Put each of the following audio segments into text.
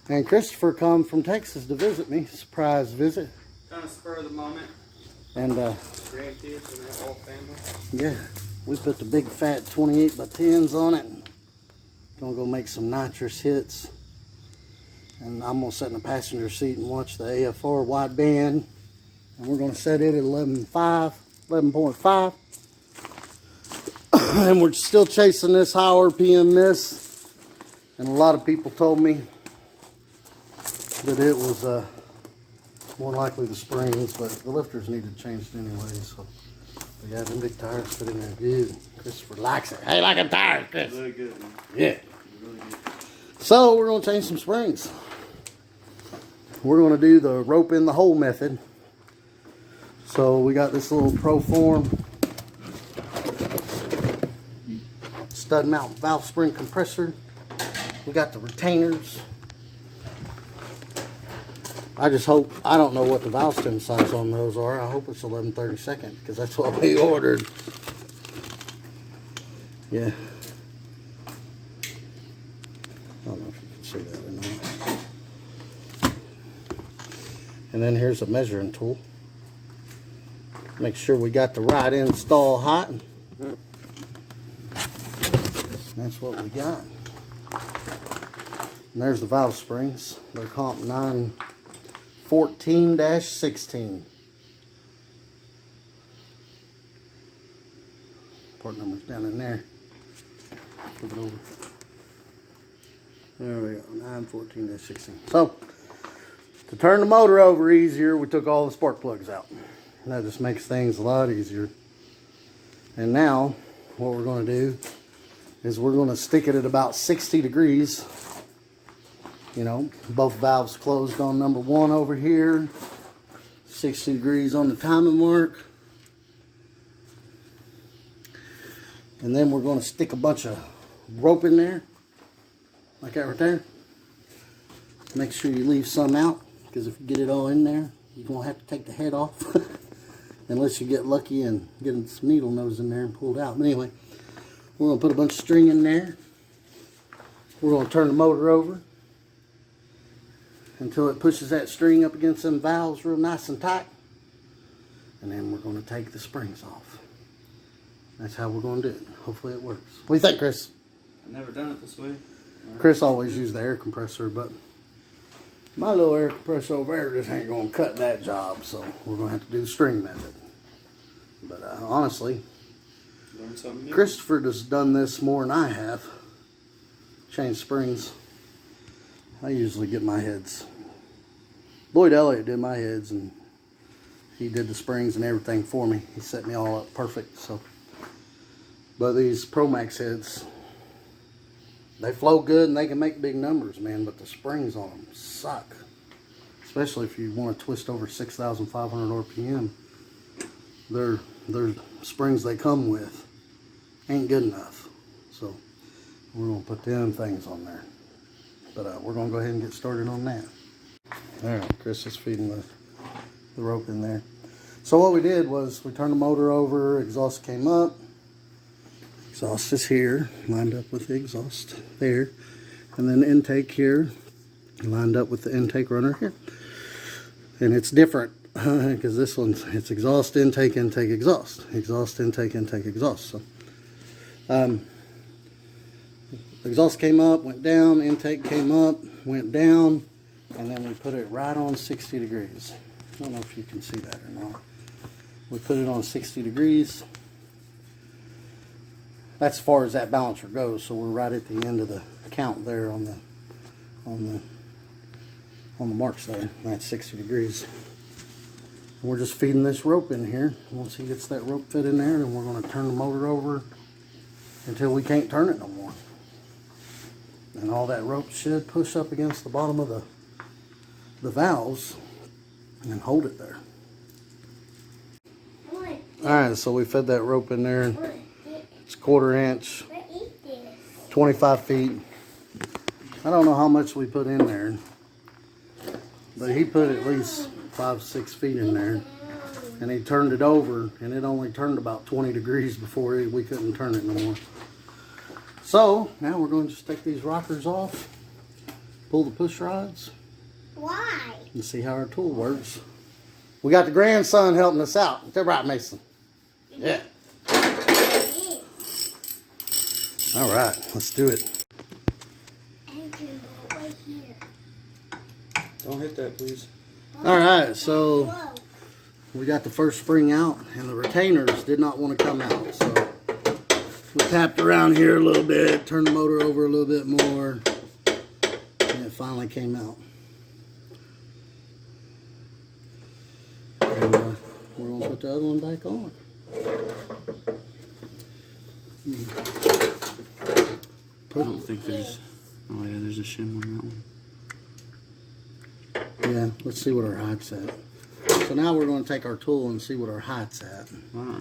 And Christopher come from Texas to visit me. Surprise visit. Kind of spur of the moment. And grandkids and that whole family. yeah, we put the big fat 28 by 10s on it. Gonna go make some nitrous hits. And I'm gonna sit in the passenger seat and watch the AFR wideband. And we're gonna set it at 11.5. And we're still chasing this high RPM mist. And a lot of people told me that it was more likely the springs, but the lifters needed changed anyway. So we got them big tires fit in there good. Christopher likes it. Hey, like a tire, Chris. Really good, man. Yeah. Really good. So we're gonna change some springs. We're gonna do the rope in the hole method. So we got this little Proform stud mount valve spring compressor. We got the retainers. I just hope, I don't know what the valve stem size on those are. I hope it's 11/32 because that's what we ordered. Yeah. I don't know if you can see that or not. And then here's a measuring tool. Make sure we got the right install height. That's what we got. And there's the valve springs. They're comp 914-16. Part number's down in there. Flip it over. There we go, 914-16. So, to turn the motor over easier, we took all the spark plugs out. That just makes things a lot easier. And now, what we're going to do is we're going to stick it at about 60 degrees. You know, both valves closed on number 1 over here. 60 degrees on the timing mark. And then we're going to stick a bunch of rope in there. Like that right there. Make sure you leave some out, because if you get it all in there, you're going to have to take the head off. Unless you get lucky and get some needle nose in there and pull it out. But anyway, we're going to put a bunch of string in there. We're going to turn the motor over until it pushes that string up against them valves real nice and tight. And then we're going to take the springs off. That's how we're going to do it. Hopefully it works. What do you think, Chris? I've never done it this way. Chris always used the air compressor, but my little air compressor over there just ain't going to cut that job, so we're going to have to do the string method. But honestly, Learn something new. Christopher has done this more than I have. Change springs. I usually get my heads. Lloyd Elliott did my heads, and he did the springs and everything for me. He set me all up perfect. So, but these Promax heads, they flow good and they can make big numbers, man. But the springs on them suck, especially if you want to twist over 6,500 RPM. Their springs they come with ain't good enough. So we're gonna put them things on there. But we're going to go ahead and get started on that. Alright, Chris is feeding the rope in there. So what we did was we turned the motor over, exhaust came up. Exhaust is here, lined up with the exhaust there. And then intake here, lined up with the intake runner here. And it's different, because this one's, it's exhaust, intake, intake, exhaust. Exhaust, intake, intake, exhaust. So, exhaust came up, went down, intake came up, went down, and then we put it right on 60 degrees. I don't know if you can see that or not. We put it on 60 degrees. That's as far as that balancer goes, so we're right at the end of the count there on the marks there. That's 60 degrees. And we're just feeding this rope in here. Once he gets that rope fit in there, then we're going to turn the motor over until we can't turn it no more. And all that rope should push up against the bottom of the valves and hold it there. Alright, so we fed that rope in there. It's 1/4 inch, 25 feet. I don't know how much we put in there, but he put at least 5-6 feet in there. And he turned it over, and it only turned about 20 degrees before we couldn't turn it no more. So now we're going to just take these rockers off, pull the push rods Why? and see how our tool works. We got the grandson helping us out. Is that right, Mason? Yeah. All right, let's do it. Andrew, right here. Don't hit that, please. All right, so Whoa. we got the first spring out, and the retainers did not want to come out. So we tapped around here a little bit, turned the motor over a little bit more, and it finally came out. And, we're gonna put the other one back on. I don't think there's. Oh yeah, there's a shim on that one. Yeah, let's see what our height's at. So now we're going to take our tool and see what our height's at. Wow.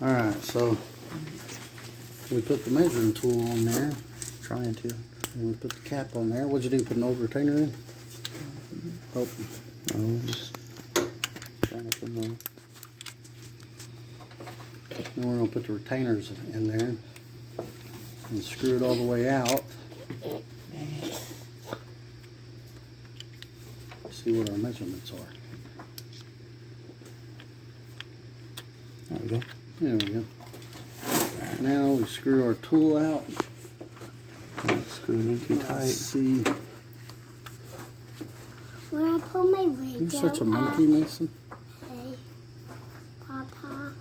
All right, so we put the measuring tool on there. Trying to. And we put the cap on there. What'd you do? Put an old retainer in? Oh, Oh, just trying to put them on. and we're going to put the retainers in there and screw it all the way out. See what our measurements are. There we go. There we go. Now we screw our tool out. Screw it in too Let's tight. see. When I pull my radio You're such a monkey, Mason. Hey, Papa.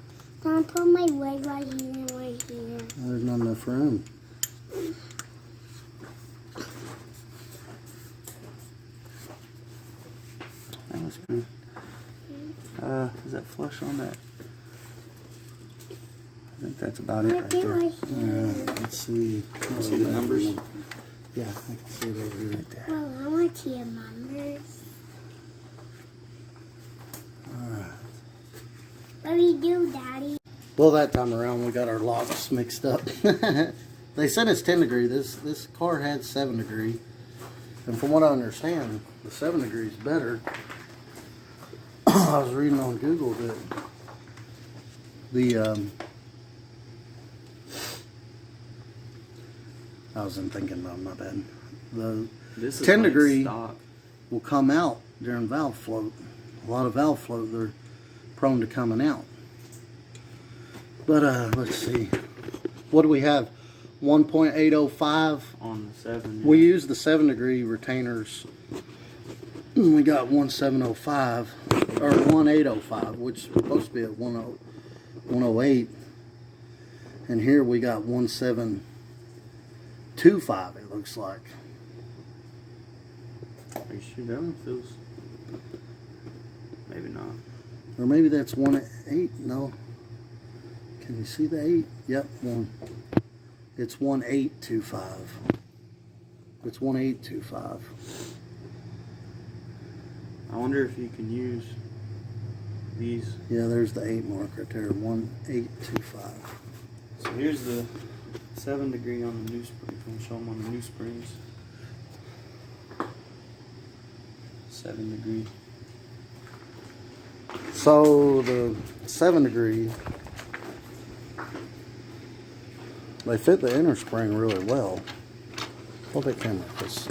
Then I put my leg right here and right here. There's not enough room. That was good. Is that flush on that? I think that's about it I right put there. right here. Let's see. See the numbers? Yeah, I can see it over here. Right there. Well, I want to hear numbers. Alright. What do you do, Daddy? Well, that time around we got our locks mixed up. They said it's 10 degree. This car had 7 degree. And from what I understand, the 7 degree is better. I was reading on Google that I wasn't thinking about my bad. The This is 10 like degree stock. will come out during valve float. A lot of valve float, they're prone to coming out. But let's see. What do we have? 1.805. On the 7. We use the 7 degree retainers. We got 1705 or 1805, which is supposed to be at 108. And here we got 1725, it looks like. Are you sure that one feels? Maybe not. Or maybe that's 1.8. No. Can you see the 8? Yep, one. It's 1825. It's 1825. I wonder if you can use these. Yeah, there's the 8 mark right there. 1825. So here's the 7 degree on the new spring. I'm show them on the new springs. 7 degree. So the 7 degree, they fit the inner spring really well. Hold that camera, Chris.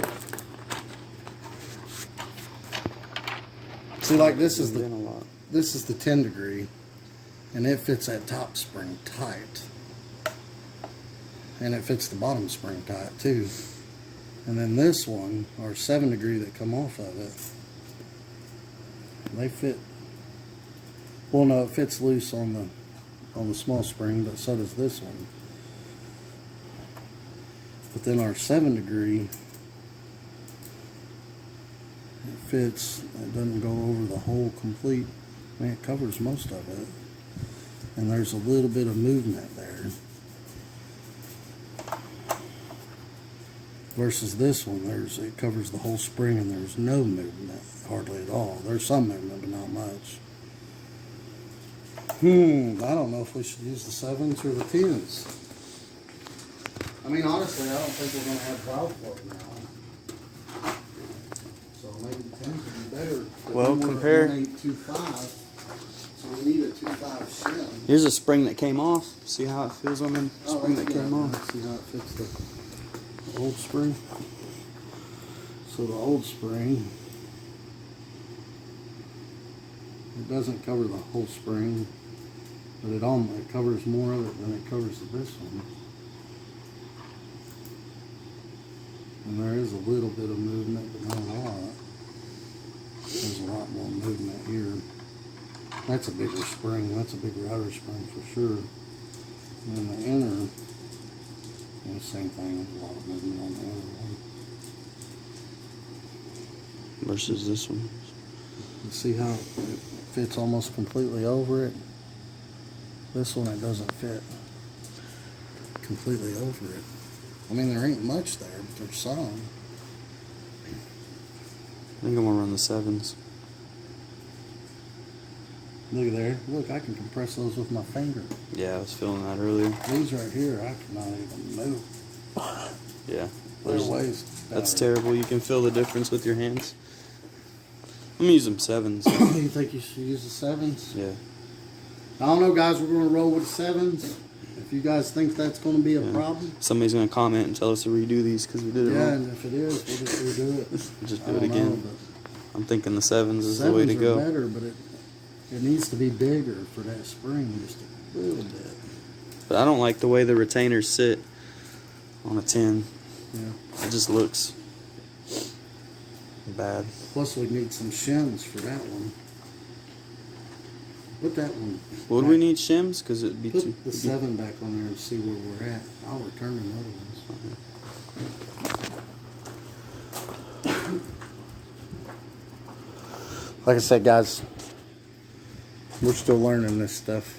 See, like this is Zoomed in a lot. this is the 10 degree, and it fits that top spring tight, and it fits the bottom spring tight too. And then this one, our 7 degree that come off of it, they fit. Well, no, it fits loose on the small spring, but so does this one. But then our 7 degree, it fits. It doesn't go over the whole complete. I mean, it covers most of it, and there's a little bit of movement there. Versus this one, it covers the whole spring, and there's no movement hardly at all. There's some movement, but not much. I don't know if we should use the 7s or the 10s. I mean, honestly, I don't think we're going to have valve float now. So maybe the 10s would be better. But Well, then we're at compare- 1825, so we need a 2.5 shim. Here's a spring that came off. See how it feels on the spring that came off. See how it fits the old spring. So the old spring, it doesn't cover the whole spring, but it covers more of it than it covers this one. And there is a little bit of movement, but not a lot. There's a lot more movement here. That's a bigger spring. That's a bigger outer spring for sure. And then the inner, same thing. There's a lot of movement on the inner one. Versus this one. You see how it fits almost completely over it? This one, it doesn't fit completely over it. I mean, there ain't much there, but there's some. I think I'm gonna run the 7s. Look at there. Look, I can compress those with my finger. Yeah, I was feeling that earlier. These right here, I cannot even move. Yeah. They're ways That's better. terrible. You can feel the difference with your hands. I'm gonna use them 7s. You think you should use the 7s? Yeah. I don't know, guys. We're going to roll with 7s. If you guys think that's going to be a Yeah. problem. Somebody's gonna comment and tell us to redo these because we did it Yeah, wrong. and if it is, we'll just redo it. Just I do it don't again. know, but I'm thinking the 7s is the way to 7s are go. better, but it needs to be bigger for that spring, just a little bit. But I don't like the way the retainers sit on a 10. Yeah. It just looks bad. Plus, we need some shims for that one. Put that one. Would back. we need shims? Because it'd be too. Put the 7 back on there and see where we're at. I'll return the other ones. Like I said, guys, we're still learning this stuff.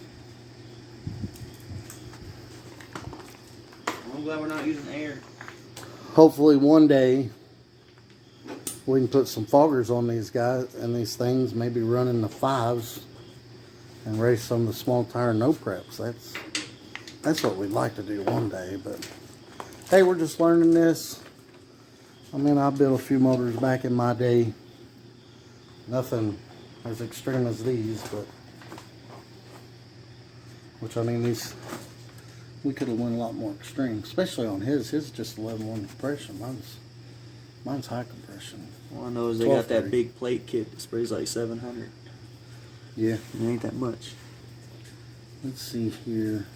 I'm glad we're not using air. Hopefully one day we can put some foggers on these guys and these things, maybe running the 5s and race some of the small tire no preps. That's what we'd like to do one day, but hey, we're just learning this. I mean, I built a few motors back in my day. Nothing as extreme as these, but which I mean, these we could have went a lot more extreme, especially on his. His is just 11.1 compression. Mine's high compression. All I know is they got that 1230. big plate kit that sprays like 700. Yeah. It ain't that much. Let's see here.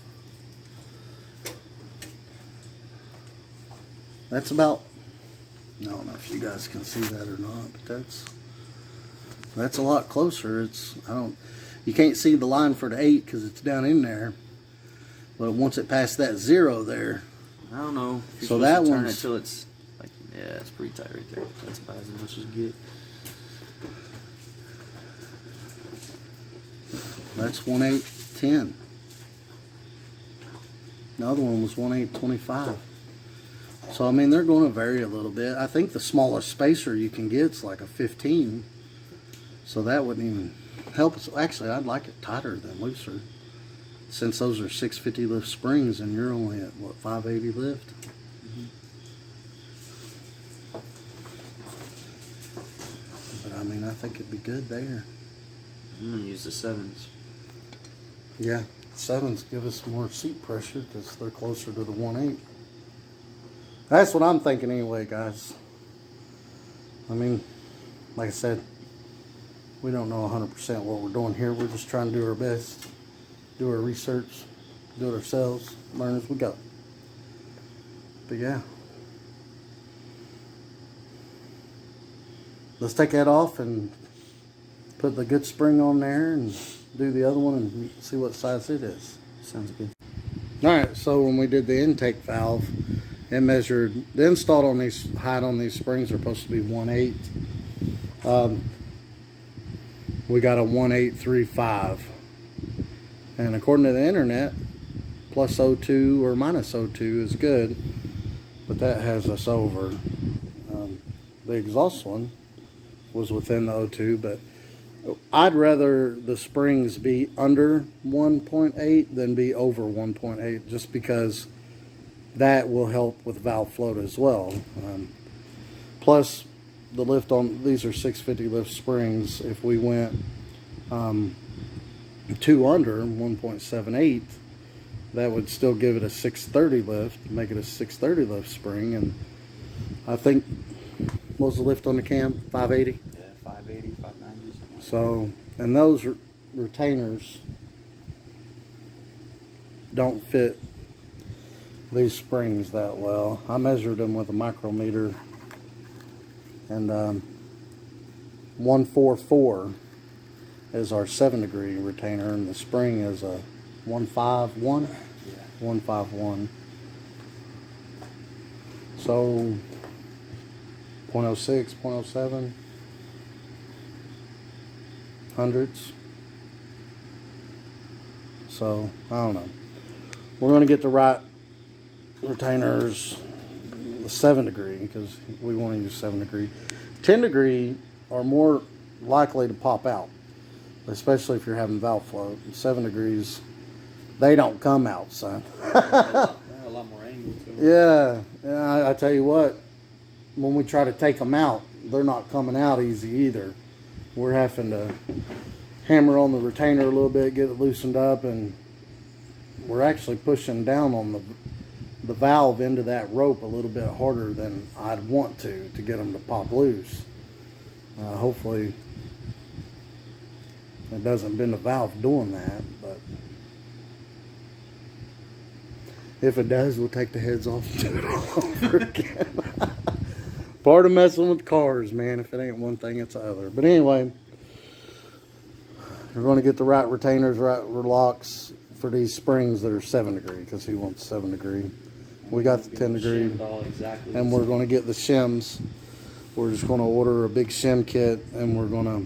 That's about. I don't know if you guys can see that or not, but that's a lot closer. You can't see the line for the 8 because it's down in there. But once it passed that 0 there, I don't know. You're So supposed that to turn one's- it till it's like, yeah, it's pretty tight right there. That's about as much as you get. that's 1.810. The other one was 1.825. So I mean, they're going to vary a little bit. I think the smallest spacer you can get is like a 15. So that wouldn't even help us. Actually, I'd like it tighter than looser. Since those are 650 lift springs and you're only at what, 580 lift? But I mean, I think it'd be good there. I'm gonna use the 7s. Yeah, 7s give us more seat pressure because they're closer to the 1.8. That's what I'm thinking anyway, guys. I mean, like I said, we don't know 100% what we're doing here. We're just trying to do our best, do our research, do it ourselves, learn as we go. But yeah. Let's take that off and put the good spring on there and do the other one and see what size it is. Sounds good. Alright, so when we did the intake valve, it measured, the installed on these, height on these springs are supposed to be 1.8. We got a 1.835. And according to the internet, plus O2 or minus O2 is good, but that has us over. The exhaust one was within the O2, but I'd rather the springs be under 1.8 than be over 1.8, just because that will help with valve float as well. Plus, the lift on these are 650 lift springs. If we went 2 under 1.78, that would still give it a 630 lift, make it a 630 lift spring. And I think What was the lift on the cam? 580? Yeah, 580, 590. So, and those retainers don't fit these springs that well. I measured them with a micrometer, and 144 is our 7-degree retainer, and the spring is a 151. Yeah. 151. So 0.06, 0.07 hundredths. So I don't know. We're going to get the right retainers, the 7-degree, because we want to use 7-degree. 10-degree are more likely to pop out, especially if you're having valve float. 7 degrees, they don't come out, son. They have a lot more angle to them. Yeah, I tell you what, when we try to take them out, they're not coming out easy either. We're having to hammer on the retainer a little bit, get it loosened up, and we're actually pushing down on the valve into that rope a little bit harder than I'd want to get them to pop loose. Hopefully it doesn't bend the valve doing that, but if it does, we'll take the heads off and do it all over again. Part of messing with cars, man. If it ain't one thing, it's the other. But anyway, we're going to get the right retainers, right locks for these springs that are 7-degree, because he wants 7-degree. We got the 10-degree, Exactly. and we're going to get the shims. We're just going to order a big shim kit, and we're going to,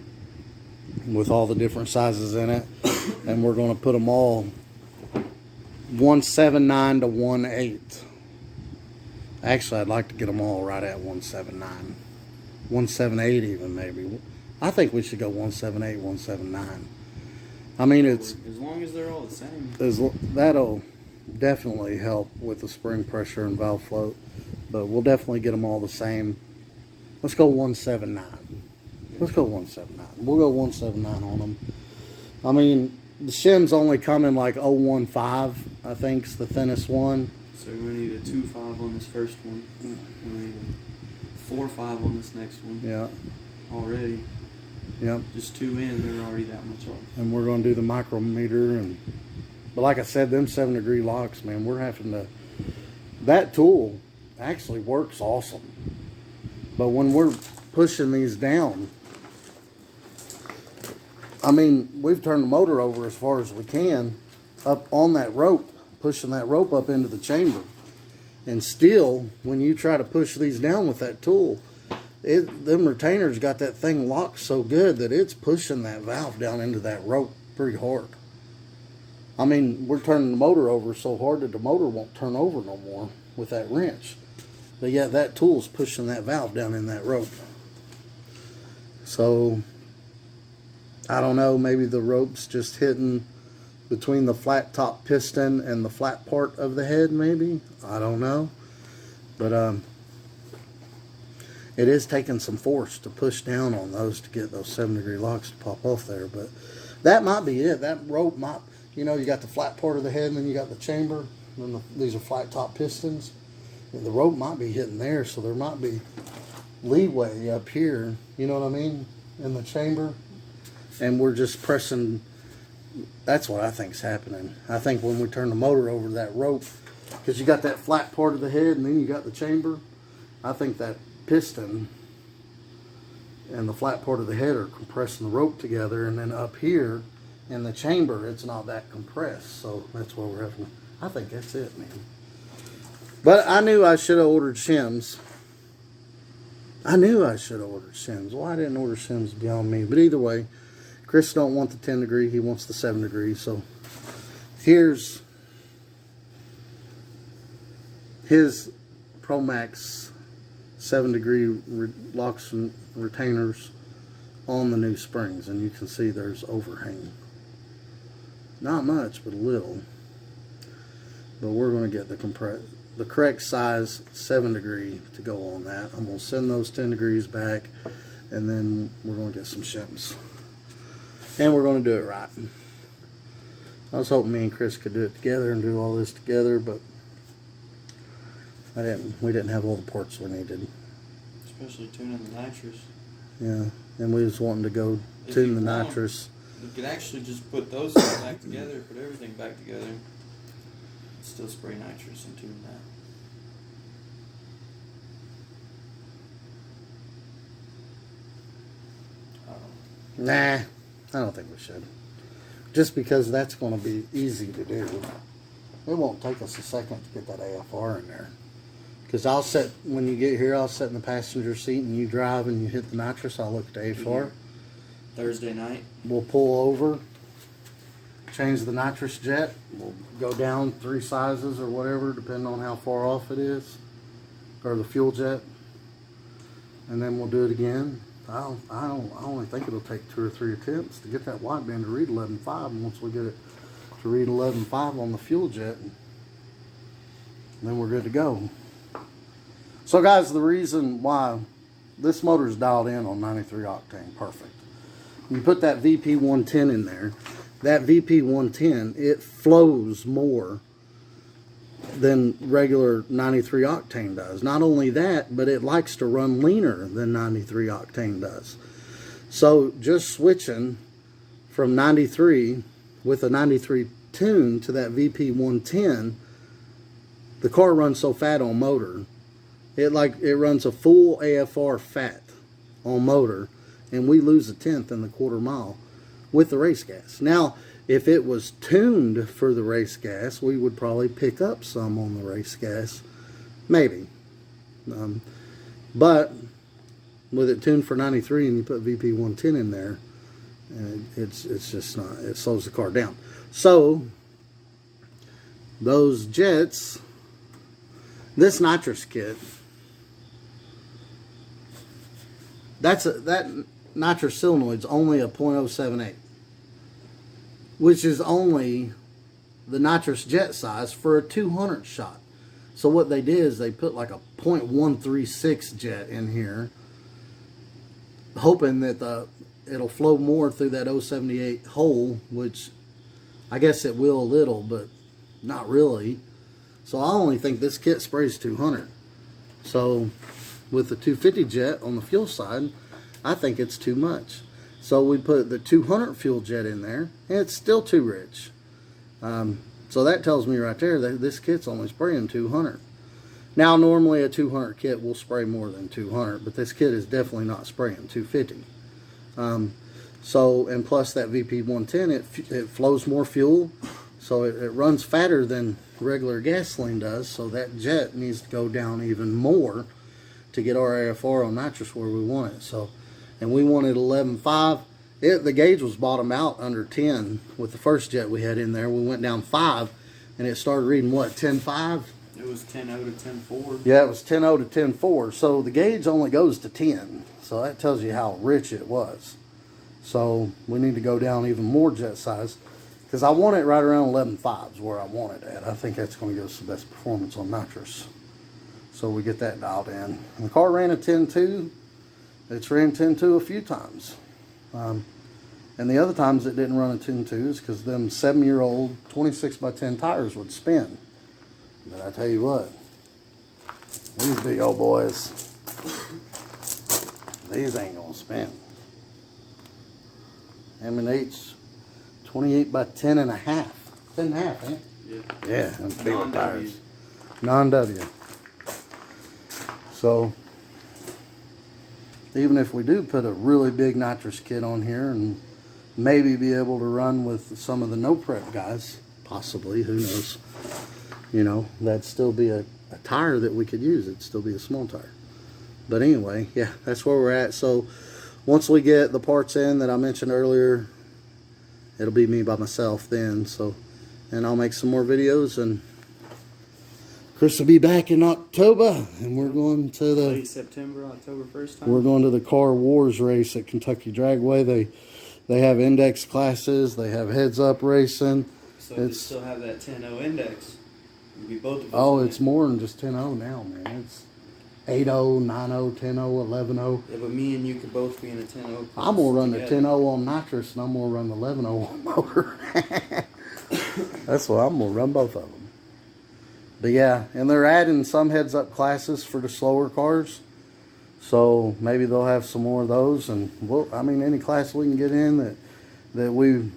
with all the different sizes in it, and we're going to put them all 179 to 18. Actually, I'd like to get them all right at 179, 178 even maybe. I think we should go 178, 179. I mean, it's as long as they're all the same. that'll definitely help with the spring pressure and valve float, but we'll definitely get them all the same. Let's go 179. Let's go 179. We'll go 179 on them. I mean, the shims only come in like 015, I think's the thinnest one. So we're gonna need a 2.5 on this first one. We're gonna need a 4.5 on this next one. Yeah. Already. Yep. Just 2 in, they're already that much off. And we're going to do the micrometer, but like I said, them 7-degree locks, man, we're having to. That tool actually works awesome, but when we're pushing these down, I mean, we've turned the motor over as far as we can up on that rope, pushing that rope up into the chamber, and still, when you try to push these down with that tool, them retainers got that thing locked so good that it's pushing that valve down into that rope pretty hard. I mean, we're turning the motor over so hard that the motor won't turn over no more with that wrench. But yet that tool's pushing that valve down in that rope. So, I don't know, maybe the rope's just hitting between the flat top piston and the flat part of the head, maybe. I don't know. But, it is taking some force to push down on those to get those 7-degree locks to pop off there. But that might be it. That rope might, you know, you got the flat part of the head and then you got the chamber. And then these are flat top pistons. And the rope might be hitting there, so there might be leeway up here, you know what I mean, in the chamber. And we're just pressing. That's what I think's happening. I think when we turn the motor over that rope, because you got that flat part of the head and then you got the chamber, I think that piston and the flat part of the head are compressing the rope together, and then up here in the chamber it's not that compressed, so that's why we're having. I think that's it, man. But I knew I should have ordered shims. Why I didn't order shims beyond me. But either way, Chris don't want the 10-degree, he wants the 7-degree. So here's his ProMax 7-degree locks and retainers on the new springs, and you can see there's overhang. Not much, but a little. But we're going to get the correct size 7-degree to go on that. I'm going to send those 10 degrees back, and then we're going to get some shims. And we're going to do it right. I was hoping me and Chris could do it together and do all this together, but we didn't have all the parts we needed. Especially tuning the nitrous. Yeah, and we was wanting to go If tune you the want, nitrous. You could actually just put those things back together, put everything back together, and still spray nitrous and tune that. I don't know. Nah, I don't think we should. Just because that's going to be easy to do. It won't take us a second to get that AFR in there. Because I'll sit, when you get here, I'll sit in the passenger seat and you drive and you hit the nitrous. I'll look at the AFR. Thursday night. We'll pull over, change the nitrous jet. We'll go down 3 sizes or whatever, depending on how far off it is, or the fuel jet. And then we'll do it again. I only think it'll take 2 or 3 attempts to get that wideband to read 11.5. And once we get it to read 11.5 on the fuel jet, then we're good to go. So guys, the reason why this motor is dialed in on 93 octane, perfect. You put that VP 110 in there. That VP 110, it flows more than regular 93 octane does. Not only that, but it likes to run leaner than 93 octane does. So just switching from 93 with a 93 tune to that VP 110, the car runs so fat on motor. It runs a full AFR fat on motor, and we lose 1/10 in the quarter mile with the race gas. Now, if it was tuned for the race gas, we would probably pick up some on the race gas, maybe. But with it tuned for 93 and you put VP 110 in there, it's just not. It slows the car down. So those jets, this nitrous kit. That nitrous solenoid's only a .078, which is only the nitrous jet size for a 200 shot. So what they did is they put like a .136 jet in here, hoping that it'll flow more through that 078 hole, which I guess it will a little, but not really. So I only think this kit sprays 200. So with the 250 jet on the fuel side, I think it's too much. So we put the 200 fuel jet in there, and it's still too rich. So that tells me right there that this kit's only spraying 200. Now normally a 200 kit will spray more than 200, but this kit is definitely not spraying 250. So, and plus that VP 110, it flows more fuel, so it runs fatter than regular gasoline does, so that jet needs to go down even more to get our AFR on nitrous where we want it. So, and we wanted 11.5. The gauge was bottom out under 10 with the first jet we had in there. We went down 5, and it started reading what, 10.5? It was 10.0 to 10.4. Yeah, it was 10.0 to 10.4. So the gauge only goes to 10. So that tells you how rich it was. So we need to go down even more jet size, because I want it right around 11.5 is where I want it at. I think that's going to give us the best performance on nitrous. So we get that dialed in. And the car ran a 10.2. It's ran 10.2 a few times. And the other times it didn't run a 10.2 is because them 7-year-old 26x10 tires would spin. But I tell you what, these big old boys, these ain't gonna spin. M&H 28x10 and a half. 10 and a half, eh? Yeah. Yeah, and big old Non-W. tires. Non-W. So, even if we do put a really big nitrous kit on here and maybe be able to run with some of the no prep guys, possibly, who knows, you know, that'd still be a tire that we could use. It'd still be a small tire. But anyway, yeah, that's where we're at. So once we get the parts in that I mentioned earlier, it'll be me by myself then. So, and I'll make some more videos, and Chris will be back in October, and we're going to the Late September, October 1st time. we're going to the Car Wars race at Kentucky Dragway. They have index classes. They have heads up racing. So they still have that 10.0 index. It'd be both of us. Oh, in it's it. more than just 10.0 now, man. It's 8.0, 9.0, 10.0, 11.0. Yeah, but me and you could both be in a 10.0 class. I'm gonna run the together. 10.0 on nitrous, and I'm gonna run the 11.0 on motor. That's what I'm gonna run, both of them. But yeah, and they're adding some heads up classes for the slower cars. So maybe they'll have some more of those, and we'll, I mean, any class we can get in that we,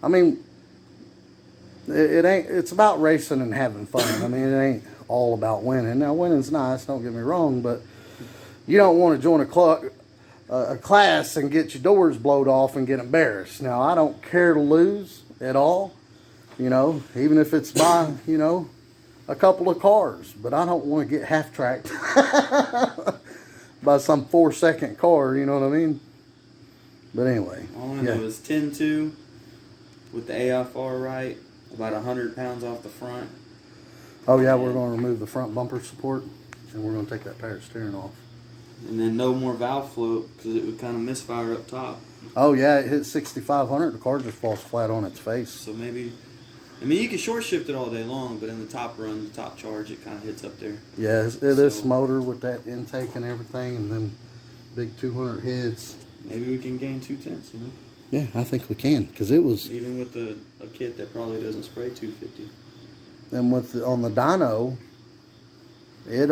I mean, it ain't, it's about racing and having fun. I mean, it ain't all about winning. Now, winning's nice, don't get me wrong, but you don't want to join a class and get your doors blowed off and get embarrassed. Now, I don't care to lose at all, you know, even if it's by, you know, a couple of cars, but I don't want to get half-tracked by some 4-second car, you know what I mean? But anyway. All I know is 10-2 with the AFR right, about 100 pounds off the front. Oh yeah, we're going to remove the front bumper support, and we're going to take that power steering off. And then no more valve float, because it would kind of misfire up top. Oh yeah, it hits 6,500, the car just falls flat on its face. So maybe, I mean, you can short shift it all day long, but in the top run, the top charge, it kind of hits up there. Yeah, this motor with that intake and everything, and then big 200 heads. Maybe we can gain 2/10, you know? Yeah, I think we can, because it was, Even with a kit that probably doesn't spray 250. and on the dyno, it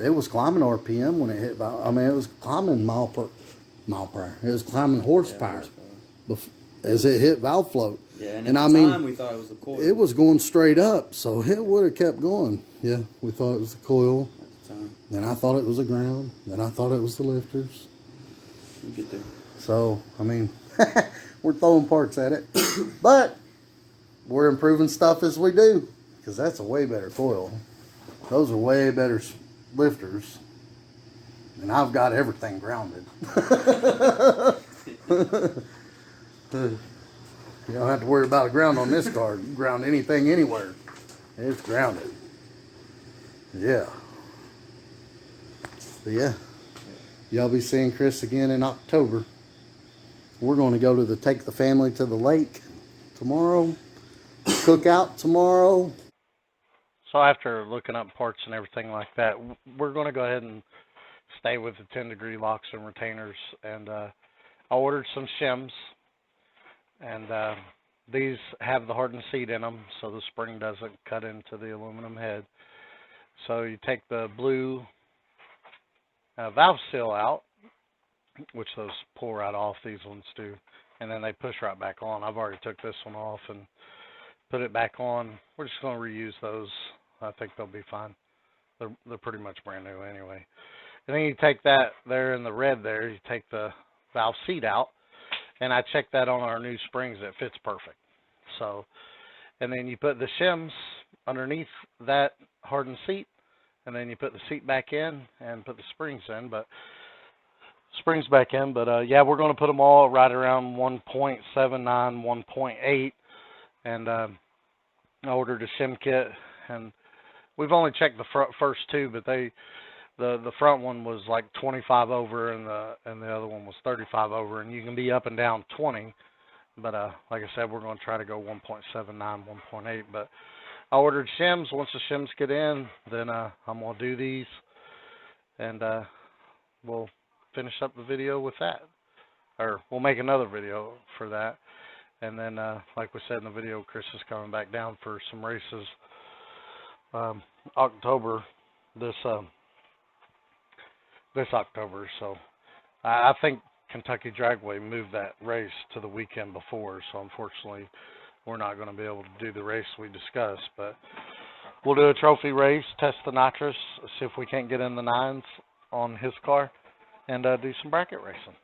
was climbing RPM when it hit. I mean, it was climbing mile per hour. It was climbing horsepower, as it hit valve float. Yeah, and And at I the mean, time we thought it was the coil. It was going straight up, so it would have kept going. Yeah, we thought it was the coil. At the time. Then I thought it was the ground. Then I thought it was the lifters. You get there. So, I mean, we're throwing parts at it. But we're improving stuff as we do, because that's a way better coil. Those are way better lifters. And I've got everything grounded. You don't have to worry about a ground on this car. You can ground anything anywhere. It's grounded. Yeah. But yeah. Y'all be seeing Chris again in October. We're going to go to take the family to the lake tomorrow. Cookout tomorrow. So after looking up parts and everything like that, we're going to go ahead and stay with the 10-degree locks and retainers. And I ordered some shims. And these have the hardened seat in them, so the spring doesn't cut into the aluminum head. So you take the blue valve seal out, which those pull right off, these ones do, and then they push right back on. I've already took this one off and put it back on. We're just going to reuse those. I think they'll be fine. They're pretty much brand new anyway. And then you take that there in the red there, you take the valve seat out. And I checked that on our new springs. It fits perfect. So, and then you put the shims underneath that hardened seat, and then you put the seat back in and put the springs in. But yeah, we're going to put them all right around 1.79, 1.8. And I ordered a shim kit, and we've only checked the first two, but the front one was like 25 over, and the other one was 35 over, and you can be up and down 20. But like I said, we're going to try to go 1.79, 1.8. But I ordered shims. Once the shims get in, then I'm going to do these, and we'll finish up the video with that, or we'll make another video for that. And then, like we said in the video, Chris is coming back down for some races October, this October. So I think Kentucky Dragway moved that race to the weekend before, so unfortunately we're not going to be able to do the race we discussed, but we'll do a trophy race, test the nitrous, see if we can't get in the 9s on his car, and do some bracket racing.